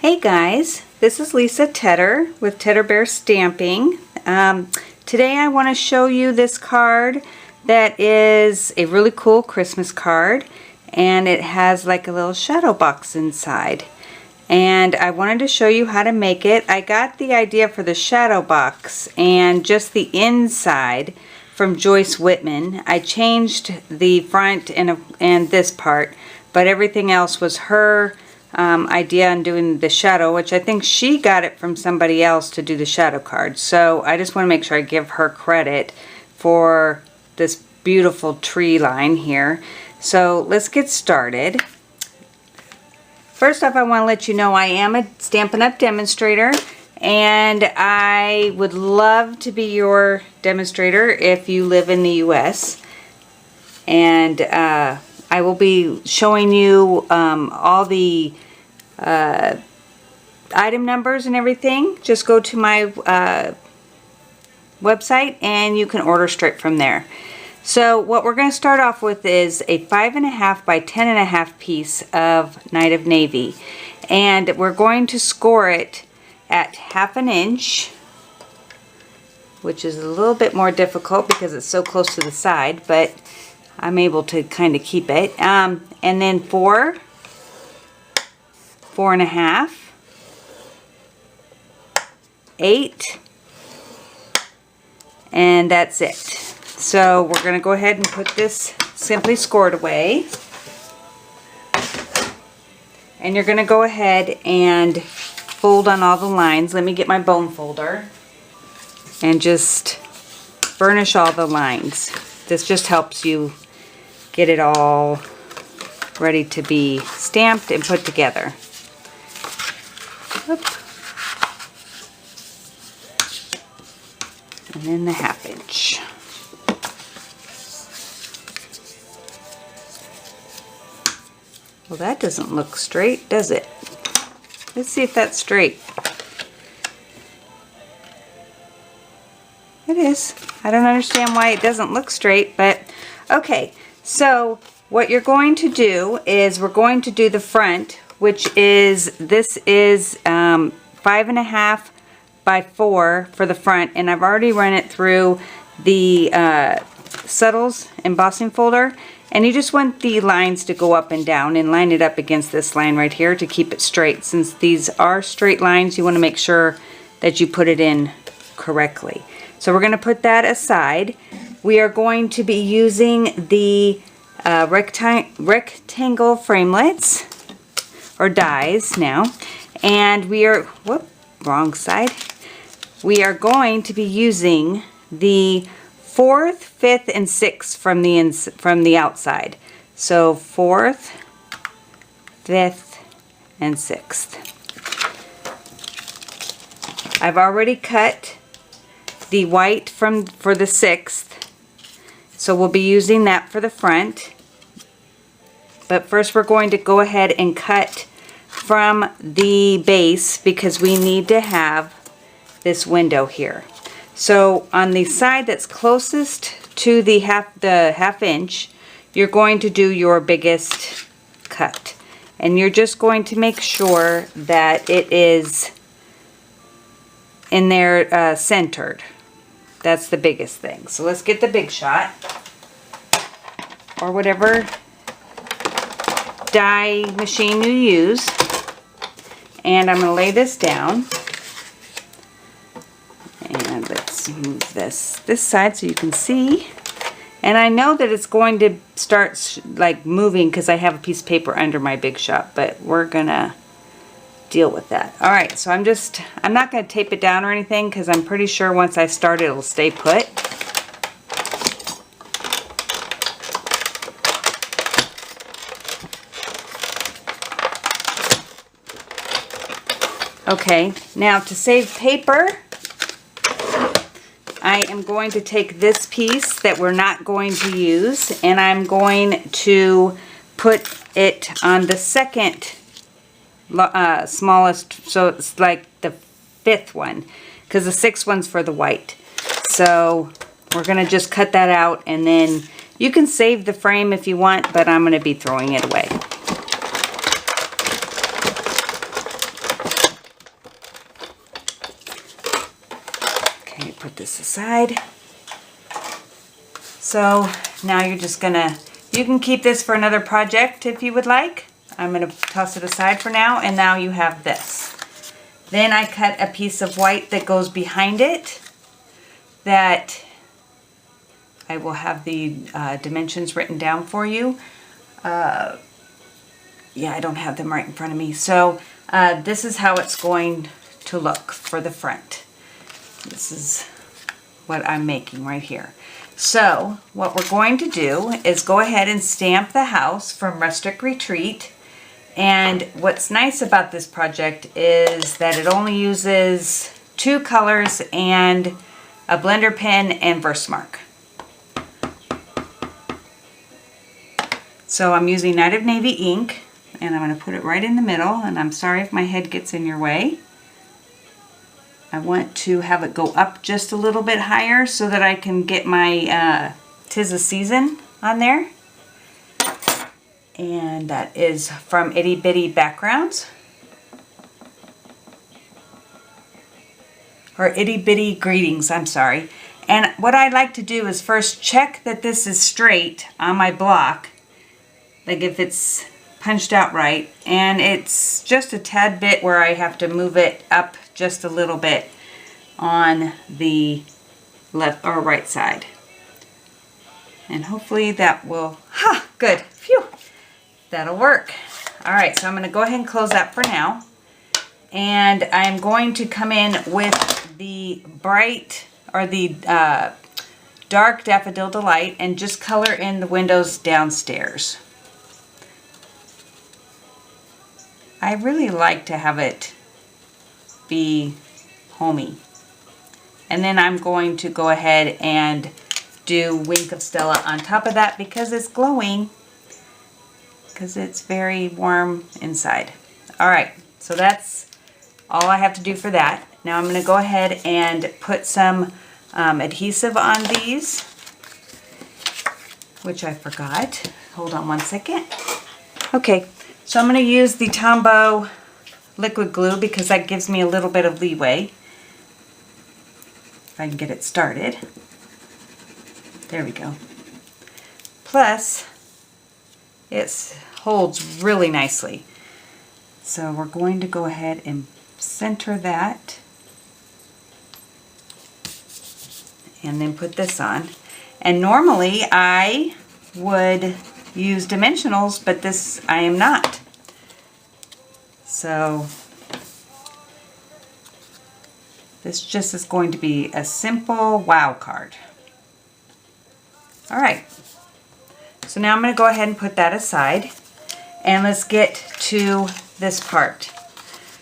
Hey guys, this is Lisa Tedder with Tedder Bear Stamping. Today I want to show you this card that is a really cool Christmas card, and it has like a little shadow box inside. And I wanted to show you how to make it. I got the idea for the shadow box and just the inside from Joyce Whitman. I changed the front and this part, but everything else was her idea on doing the shadow, which I think she got it from somebody else to do the shadow card. So I just want to make sure I give her credit for this beautiful tree line here. So let's get started. First off, I want to let you know I am a Stampin' Up! Demonstrator, and I would love to be your demonstrator if you live in the US. And I will be showing you all the item numbers and everything. Just go to my website and you can order straight from there. So what we're going to start off with is a 5.5 by 10.5 piece of Night of Navy, and we're going to score it at 1/2 inch, which is a little bit more difficult because it's so close to the side, but I'm able to kind of keep it. And then 4, 4.5, 8, and that's it. So we're going to go ahead and put this simply scored away. And you're going to go ahead and fold on all the lines. Let me get my bone folder and just burnish all the lines. This just helps you get it all ready to be stamped and put together. Whoop. And then the 1/2 inch. Well, that doesn't look straight, does it? Let's see if that's straight. It is. I don't understand why it doesn't look straight, but okay. So what you're going to do is we're going to do the front, which is, this is 5.5 by 4 for the front, and I've already run it through the Subtles embossing folder, and you just want the lines to go up and down and line it up against this line right here to keep it straight. Since these are straight lines, you want to make sure that you put it in correctly. So we're going to put that aside. We are going to be using the rectangle framelits, or dies now, and we are, whoop, wrong side. We are going to be using the 4th, 5th, and 6th from the outside. So 4th, 5th, and 6th. I've already cut the white for the 6th, so we'll be using that for the front. But first we're going to go ahead and cut from the base because we need to have this window here. So on the side that's closest to the half inch, you're going to do your biggest cut, and you're just going to make sure that it is in there centered. That's the biggest thing. So let's get the big shot, or whatever die machine you use, and I'm going to lay this down, and let's move this side so you can see. And I know that it's going to start like moving because I have a piece of paper under my big shot, but we're gonna deal with that. Alright, so I'm not going to tape it down or anything because I'm pretty sure once I start it'll stay put. Okay, now to save paper, I am going to take this piece that we're not going to use, and I'm going to put it on the second smallest, so it's like the 5th one, because the 6th one's for the white. So we're going to just cut that out, and then you can save the frame if you want, but I'm going to be throwing it away. side. So now you're just gonna, you can keep this for another project if you would like. I'm gonna toss it aside for now, and now you have this. Then I cut a piece of white that goes behind it that I will have the dimensions written down for you. Yeah, I don't have them right in front of me. So this is how it's going to look for the front. This is what I'm making right here. So what we're going to do is go ahead and stamp the house from Rustic Retreat. And what's nice about this project is that it only uses 2 colors and a blender pen and Versamark. So I'm using Night of Navy ink, and I'm going to put it right in the middle, and I'm sorry if my head gets in your way. I want to have it go up just a little bit higher so that I can get my 'Tis the Season on there. And that is from Itty Bitty Backgrounds. Or Itty Bitty Greetings, I'm sorry. And what I like to do is first check that this is straight on my block. Like if it's punched out right. And it's just a tad bit where I have to move it up just a little bit on the left or right side. And hopefully that will, good, phew. That'll work. Alright, so I'm going to go ahead and close that for now. And I'm going to come in with the bright, or the dark Daffodil Delight, and just color in the windows downstairs. I really like to have it be homey. And then I'm going to go ahead and do Wink of Stella on top of that because it's glowing. Because it's very warm inside. Alright, so that's all I have to do for that. Now I'm going to go ahead and put some adhesive on these, which I forgot. Hold on one second. Okay, so I'm going to use the Tombow liquid glue because that gives me a little bit of leeway. If I can get it started. There we go. Plus, it holds really nicely. So we're going to go ahead and center that. And then put this on. And normally I would use dimensionals, but this I am not. So this just is going to be a simple wow card. Alright. So now I'm going to go ahead and put that aside, and let's get to this part.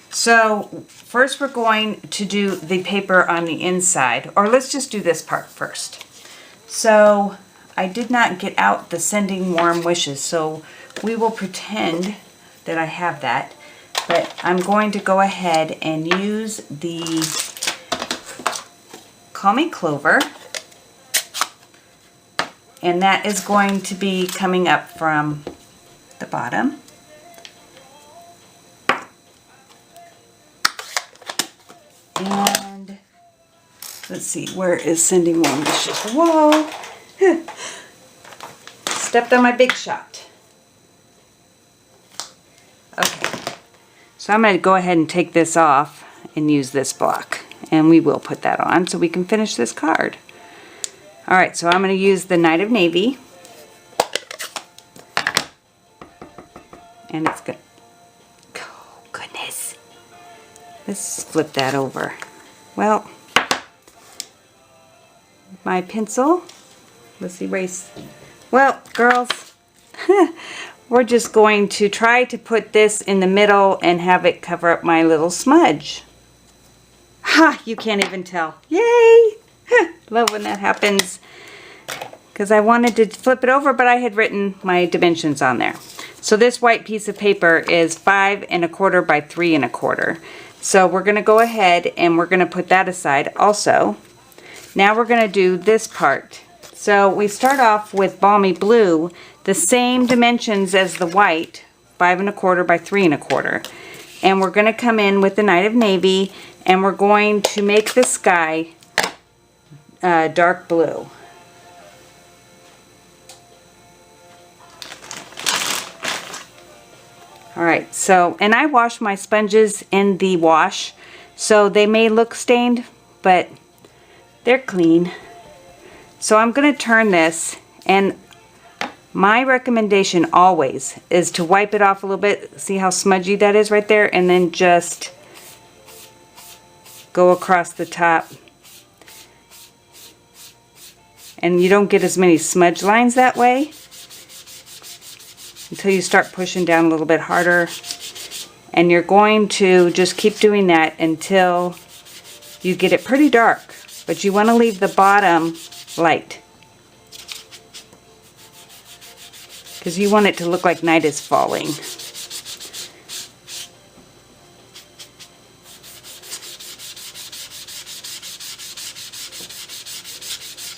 So first we're going to do the paper on the inside, or let's just do this part first. So I did not get out the Sending Warm Wishes, so we will pretend that I have that, but I'm going to go ahead and use the Call Me Clover. And that is going to be coming up from the bottom. And let's see, where is Sending Warm Wishes? Whoa! Stepped on my big shot. Okay, so I'm going to go ahead and take this off and use this block. And we will put that on so we can finish this card. Alright, so I'm going to use the Night of Navy. And it's good. Oh, goodness. Let's flip that over. Well, my pencil. Let's erase. Well, girls, we're just going to try to put this in the middle and have it cover up my little smudge. Ha! You can't even tell. Yay! Love when that happens, because I wanted to flip it over, but I had written my dimensions on there. So this white piece of paper is 5 1/4 by 3 1/4. So we're going to go ahead and we're going to put that aside also. Now we're going to do this part. So we start off with Balmy Blue, the same dimensions as the white, 5 1/4 by 3 1/4. And we're going to come in with the Night of Navy, and we're going to make the sky dark blue. Alright, so, and I wash my sponges in the wash, so they may look stained, but they're clean. So I'm going to turn this, and my recommendation always is to wipe it off a little bit. See how smudgy that is right there? And then just go across the top. And you don't get as many smudge lines that way until you start pushing down a little bit harder. And you're going to just keep doing that until you get it pretty dark. But you want to leave the bottom light, because you want it to look like night is falling.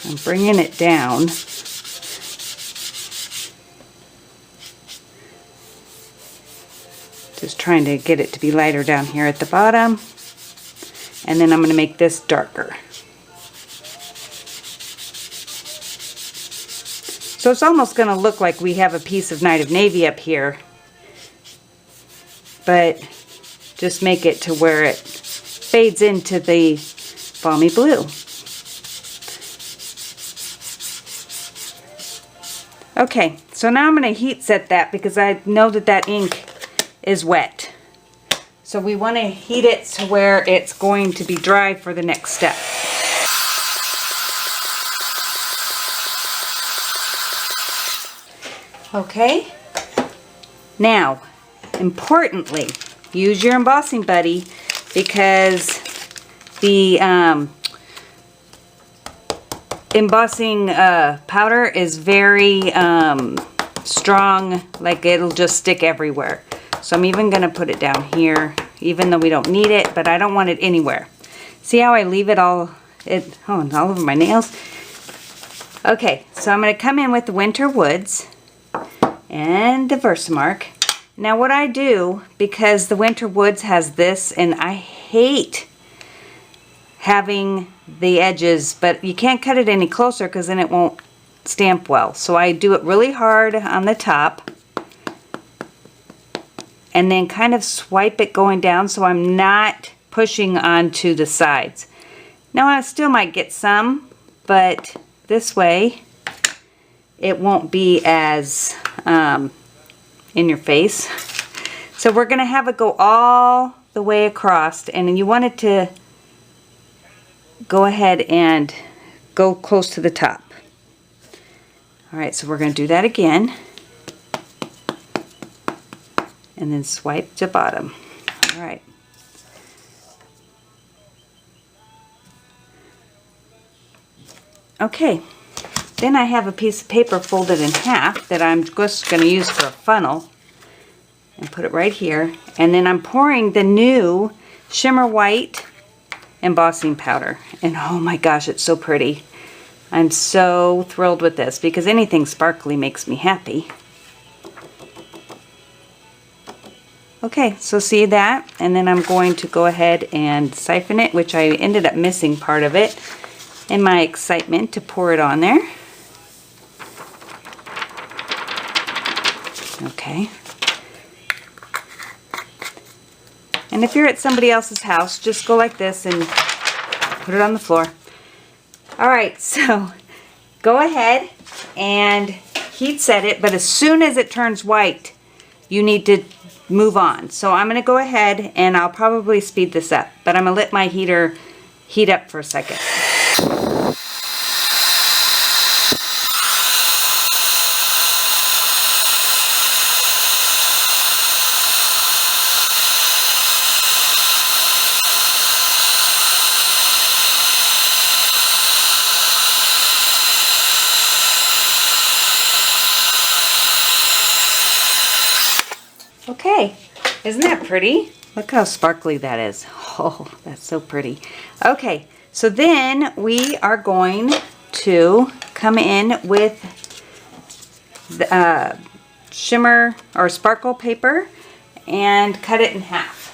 I'm bringing it down. Just trying to get it to be lighter down here at the bottom. And then I'm going to make this darker. So it's almost going to look like we have a piece of Night of Navy up here. But just make it to where it fades into the balmy blue. Okay, so now I'm going to heat set that because I know that that ink is wet. So we want to heat it to where it's going to be dry for the next step. Okay, now importantly, use your Embossing Buddy because the embossing powder is very strong, like it'll just stick everywhere. So I'm even going to put it down here, even though we don't need it, but I don't want it anywhere. See how I leave it all over my nails? Okay, so I'm going to come in with the Winter Woods and the Versamark. Now what I do, because the Winter Woods has this, and I hate having the edges, but you can't cut it any closer because then it won't stamp well. So I do it really hard on the top and then kind of swipe it going down so I'm not pushing onto the sides. Now I still might get some, but this way it won't be as in your face. So we're going to have it go all the way across, and you want it to go ahead and go close to the top. Alright, so we're going to do that again. And then swipe to bottom. Alright. Okay. Then I have a piece of paper folded in half that I'm just going to use for a funnel. And put it right here. And then I'm pouring the new Shimmer White embossing powder. And oh my gosh, it's so pretty. I'm so thrilled with this because anything sparkly makes me happy. Okay, so see that? And then I'm going to go ahead and siphon it, which I ended up missing part of it in my excitement to pour it on there. Okay. And if you're at somebody else's house, just go like this and put it on the floor. Alright, so go ahead and heat set it, but as soon as it turns white, you need to move on. So I'm going to go ahead and I'll probably speed this up, but I'm going to let my heater heat up for a second. Okay, isn't that pretty? Look how sparkly that is. Oh, that's so pretty. Okay, so then we are going to come in with the shimmer or sparkle paper and cut it in half.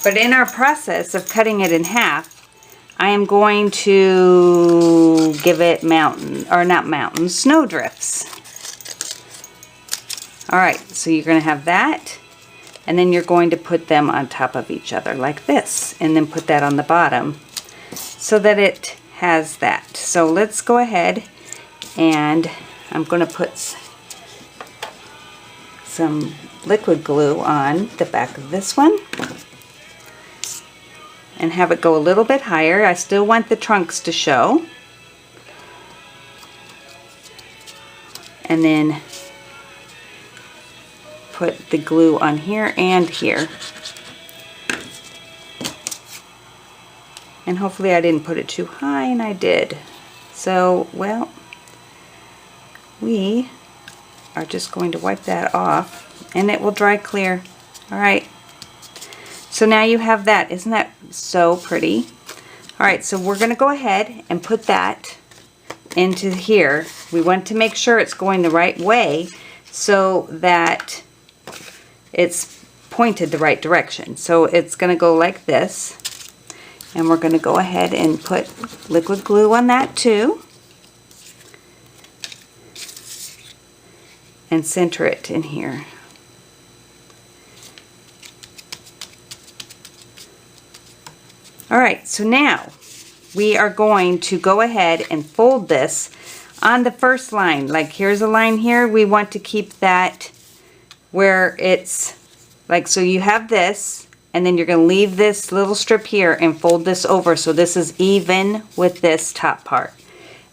But in our process of cutting it in half, I am going to give it snow drifts. Alright, so you're going to have that, and then you're going to put them on top of each other like this, and then put that on the bottom so that it has that. So let's go ahead, and I'm going to put some liquid glue on the back of this one and have it go a little bit higher. I still want the trunks to show. And then put the glue on here and here. And hopefully I didn't put it too high, and I did. So, well, we are just going to wipe that off, and it will dry clear. Alright, so now you have that. Isn't that so pretty? Alright, so we're going to go ahead and put that into here. We want to make sure it's going the right way so that it's pointed the right direction. So it's going to go like this, and we're going to go ahead and put liquid glue on that too. And center it in here. Alright, so now we are going to go ahead and fold this on the first line. Like, here's a line here. We want to keep that where it's like, so you have this, and then you're going to leave this little strip here and fold this over so this is even with this top part.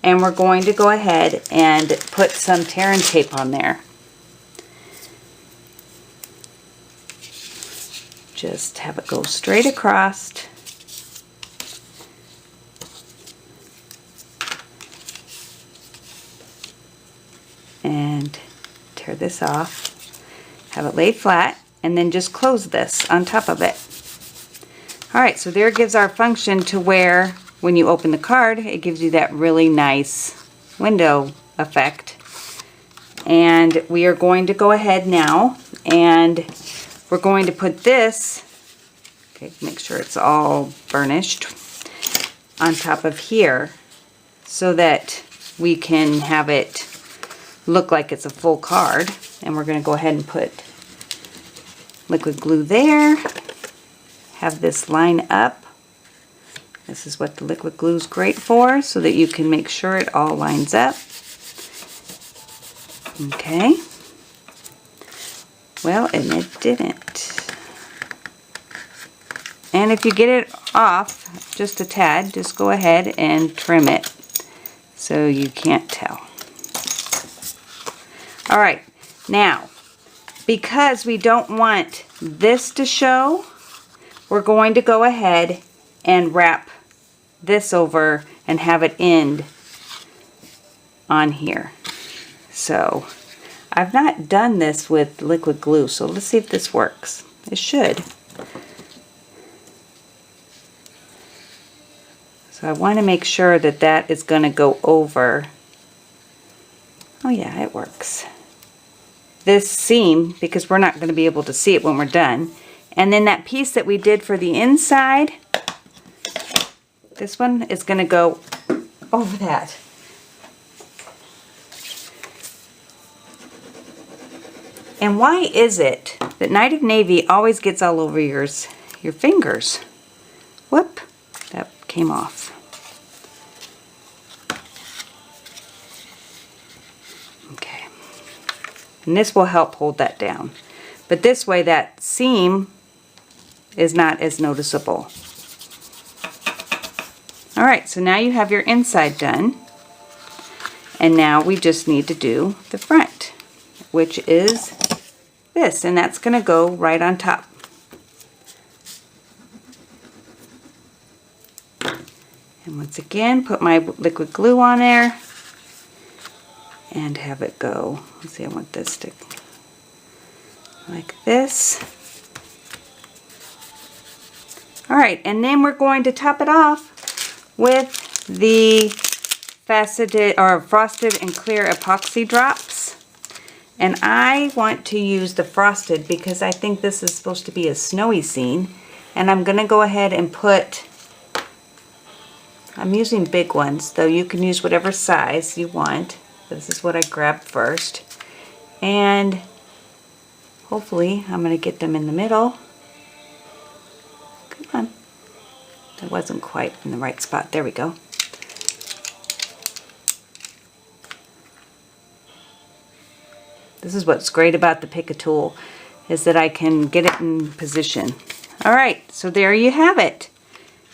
And we're going to go ahead and put some tear and tape on there. Just have it go straight across. And tear this off. Have it lay flat, and then just close this on top of it. Alright, so there gives our function to where when you open the card, it gives you that really nice window effect. And we are going to go ahead now, and we're going to put this, okay, make sure it's all burnished, on top of here so that we can have it look like it's a full card. And we're going to go ahead and put liquid glue there, have this line up. This is what the liquid glue is great for, so that you can make sure it all lines up. Okay. Well, and it didn't. And if you get it off just a tad, just go ahead and trim it so you can't tell. Alright, now, because we don't want this to show, we're going to go ahead and wrap this over and have it end on here. So, I've not done this with liquid glue, so let's see if this works. It should. So I want to make sure that that is going to go over. Oh yeah, it works. This seam, because we're not going to be able to see it when we're done. And then that piece that we did for the inside, this one is going to go over that. And why is it that Night of Navy always gets all over your fingers? Whoop, that came off. Okay. And this will help hold that down. But this way that seam is not as noticeable. Alright, so now you have your inside done. And now we just need to do the front, which is this, and that's going to go right on top. And once again, put my liquid glue on there and have it go. Let's see, I want this to like this. Alright, and then we're going to top it off with the faceted or frosted and clear epoxy drops. And I want to use the frosted because I think this is supposed to be a snowy scene. And I'm going to go ahead and put I'm using big ones, though you can use whatever size you want. This is what I grabbed first. And hopefully I'm going to get them in the middle. Come on. That wasn't quite in the right spot. There we go. This is what's great about the Pick a Tool, is that I can get it in position. Alright, so there you have it.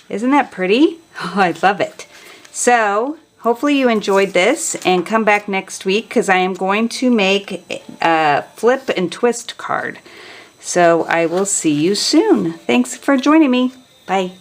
Isn't that pretty? Oh, I love it. So, hopefully you enjoyed this, and come back next week because I am going to make a flip and twist card. So I will see you soon. Thanks for joining me. Bye.